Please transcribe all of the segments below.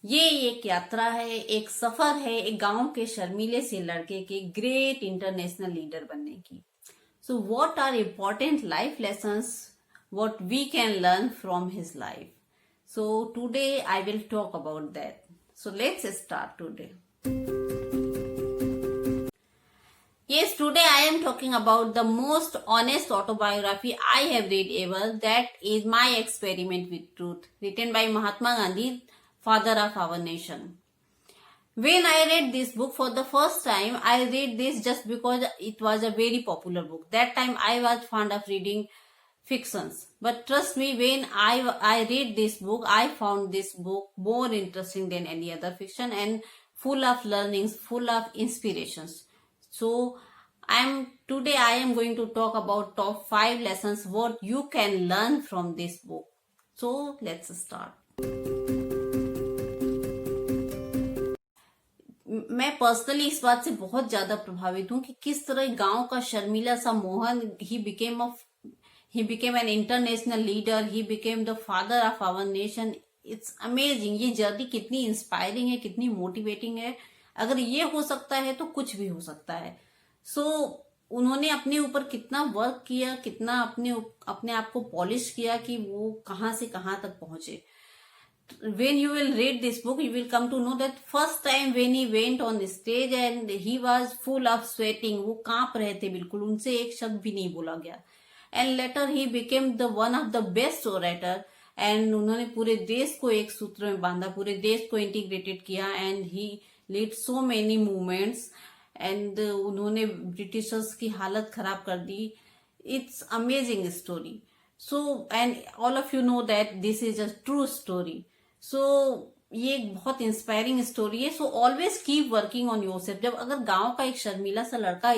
ये एक यात्रा है, एक सफर है एक गांव के शर्मीले से लड़के के ग्रेट इंटरनेशनल लीडर बनने की। So what are important life lessons what we can learn from his life. So today I will talk about that. So let's start today. Yes, today I am talking about the most honest autobiography I have read ever. That is My Experiment with Truth, written by Mahatma Gandhi, father of our nation. When I read this book for the first time, I read this just because it was a very popular book. That time I was fond of reading fictions. But trust me, when I read this book, I found this book more interesting than any other fiction and full of learnings, full of inspirations. So today I am going to talk about top 5 lessons what you can learn from this book. So let's start. मैं personally इस बात से बहुत ज्यादा प्रभावित हूं कि किस तरह गांव का शर्मीला सा मोहन ही became an international leader, he became the father of our nation. It's amazing. ये जर्नी कितनी इंस्पायरिंग है, कितनी मोटिवेटिंग है। अगर ये हो सकता है तो कुछ भी हो सकता है। उन्होंने अपने ऊपर कितना वर्क किया, कितना अपने आप को पॉलिश किया कि वो कहां से कहां तक पहुंचे। When you will read this book, you will come to know that first time when he went on the stage and he was full of sweating, वो कांप रहे थे बिल्कुल, उनसे एक शब्द भी नहीं बोला गया। And later he became the one of the best orator, and उन्होंने पूरे देश को एक सूत्र में बांधा, पूरे देश को इंटीग्रेटेड किया, and he led so many movements, and उन्होंने ब्रिटिशर्स की हालत खराब कर दी। It's amazing story. So and all of you know that this is a true story. ये एक बहुत इंस्पायरिंग स्टोरी है। So always keep working on your self. जब अगर गांव का एक शर्मीला सा लड़का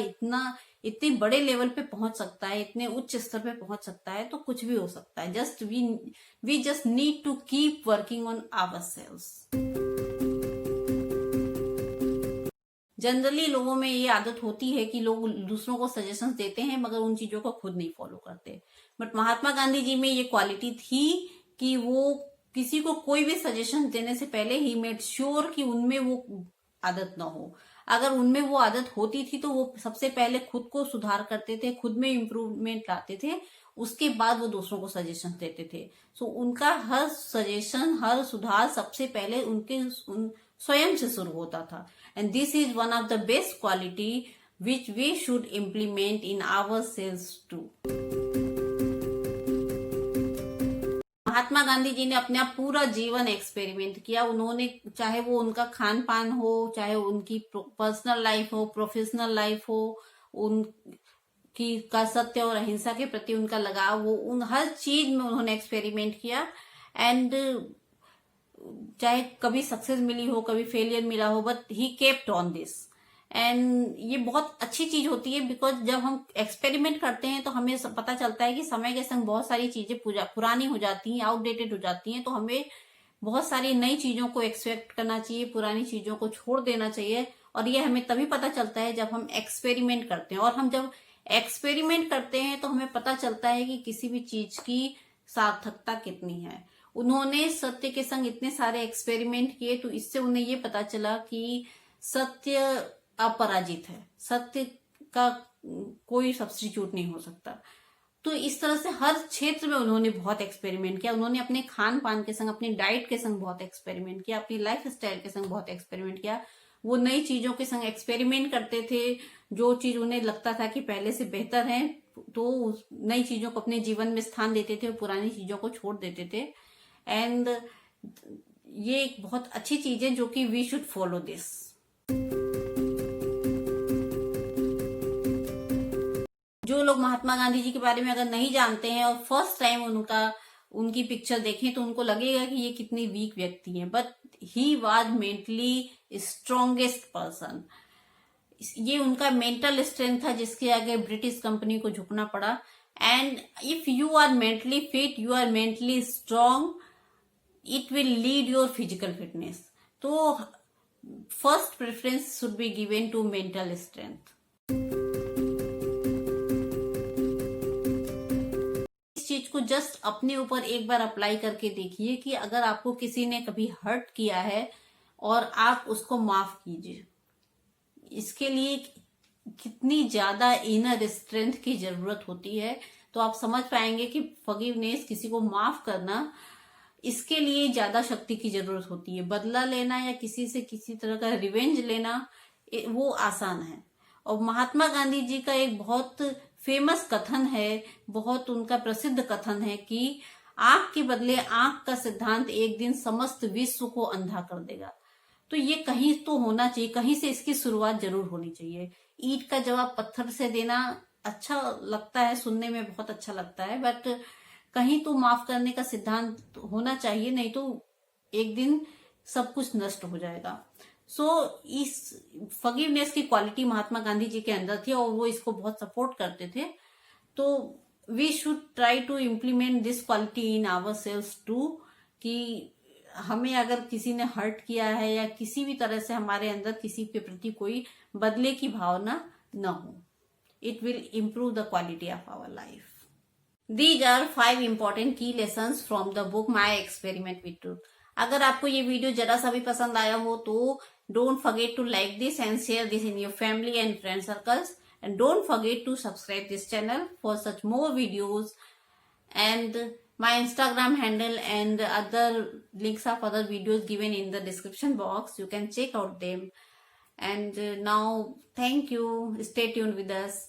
इतने बड़े लेवल पे पहुंच सकता है, इतने उच्च स्तर पे पहुंच सकता है, तो कुछ भी हो सकता है। Just we just need to keep working on ourselves. Generally लोगों में ये आदत होती है कि लोग दूसरों को सजेशंस देते हैं मगर उन चीजों को खुद नहीं फॉलो करते। बट महात्मा गांधी जी में ये क्वालिटी थी कि वो किसी को कोई भी सजेशन देने से पहले ही मेड श्योर कि उनमें वो आदत ना हो। अगर उनमें वो आदत होती थी तो वो सबसे पहले खुद को सुधार करते थे, खुद में इम्प्रूवमेंट लाते थे, उसके बाद वो दूसरों को सजेशन देते थे। उनका हर सजेशन, हर सुधार सबसे पहले स्वयं से शुरू होता था। And this is one of the best quality which we should implement in ourselves too. Mahatma Gandhi ji ने अपना पूरा जीवन एक्सपेरिमेंट किया। उन्होंने, चाहे वो उनका खान पान हो, चाहे उनकी पर्सनल लाइफ हो, प्रोफेशनल लाइफ हो, उनकी का सत्य और अहिंसा के प्रति उनका लगाव हो, उन हर चीज में उन्होंने एक्सपेरिमेंट किया। एंड चाहे कभी सक्सेस मिली हो, कभी फेलियर मिला हो, but he kept on this. And ये बहुत अच्छी चीज होती है बिकॉज जब हम एक्सपेरिमेंट करते हैं तो हमें पता चलता है कि समय के संग बहुत सारी चीजें पुरानी हो जाती हैं, आउटडेटेड हो जाती हैं। तो हमें बहुत सारी नई चीजों को एक्सपेक्ट करना चाहिए, पुरानी चीजों को छोड़ देना चाहिए। और ये हमें तभी पता चलता है जब हम एक्सपेरिमेंट करते हैं। और हम जब एक्सपेरिमेंट करते हैं तो हमें पता चलता है कि किसी भी चीज की सार्थकता कितनी है। उन्होंने सत्य के संग इतने सारे एक्सपेरिमेंट किए तो इससे उन्हें ये पता चला कि सत्य अपराजित है, सत्य का कोई सब्स्टिट्यूट नहीं हो सकता। तो इस तरह से हर क्षेत्र में उन्होंने बहुत एक्सपेरिमेंट किया। उन्होंने अपने खान पान के संग, अपनी डाइट के संग बहुत एक्सपेरिमेंट किया, अपनी लाइफ स्टाइल के संग बहुत एक्सपेरिमेंट किया। वो नई चीजों के संग एक्सपेरिमेंट करते थे। जो चीज उन्हें लगता था कि पहले से बेहतर है तो नई चीजों को अपने जीवन में स्थान देते थे, पुरानी चीजों को छोड़ देते थे। एंड ये एक बहुत अच्छी चीज है जो कि वी शुड फॉलो दिस। जो लोग महात्मा गांधी जी के बारे में अगर नहीं जानते हैं और फर्स्ट टाइम उनकी पिक्चर देखें तो उनको लगेगा कि ये कितनी वीक व्यक्ति हैं, but he was mentally strongest person. ये उनका मेंटल स्ट्रेंथ था जिसके आगे ब्रिटिश कंपनी को झुकना पड़ा। And if you are mentally fit, you are mentally strong, it will lead your physical fitness. तो first preference should be given to mental strength. चीज को जस्ट अपने ऊपर एक बार अप्लाई करके देखिए कि अगर आपको किसी ने कभी हर्ट किया है और आप उसको माफ कीजिए, इसके लिए कितनी ज्यादा इनर स्ट्रेंथ की जरूरत होती है। तो आप समझ पाएंगे कि फॉरगिवनेस, किसी को माफ करना, इसके लिए ज्यादा शक्ति की जरूरत होती है। बदला लेना या किसी से किसी तरह का रिवेंज लेना वो आसान है। और महात्मा गांधी जी का एक बहुत फेमस कथन है, बहुत उनका प्रसिद्ध कथन है कि आंख के बदले आंख का सिद्धांत एक दिन समस्त विश्व को अंधा कर देगा। तो ये कहीं तो होना चाहिए, कहीं से इसकी शुरुआत जरूर होनी चाहिए। ईंट का जवाब पत्थर से देना अच्छा लगता है, सुनने में बहुत अच्छा लगता है, बट कहीं तो माफ करने का सिद्धांत होना चाहिए, नहीं तो एक दिन सब कुछ नष्ट हो जाएगा। इस फॉरगिवनेस की क्वालिटी महात्मा गांधी जी के अंदर थी और वो इसको बहुत सपोर्ट करते थे। तो we should try to implement this quality in ourselves too, कि हमें अगर किसी ने हर्ट किया है या किसी भी तरह से हमारे अंदर किसी के प्रति कोई बदले की भावना न हो, it will improve the quality of our life. These are 5 important key lessons from the book My Experiment with Truth. अगर आपको ये वीडियो जरा सा भी पसंद आया हो तो don't forget to like this and share this in your family and friend circles, and don't forget to subscribe this channel for such more videos, and my Instagram handle and other links of other videos given in the description box. You can check out them. And now, thank you. Stay tuned with us.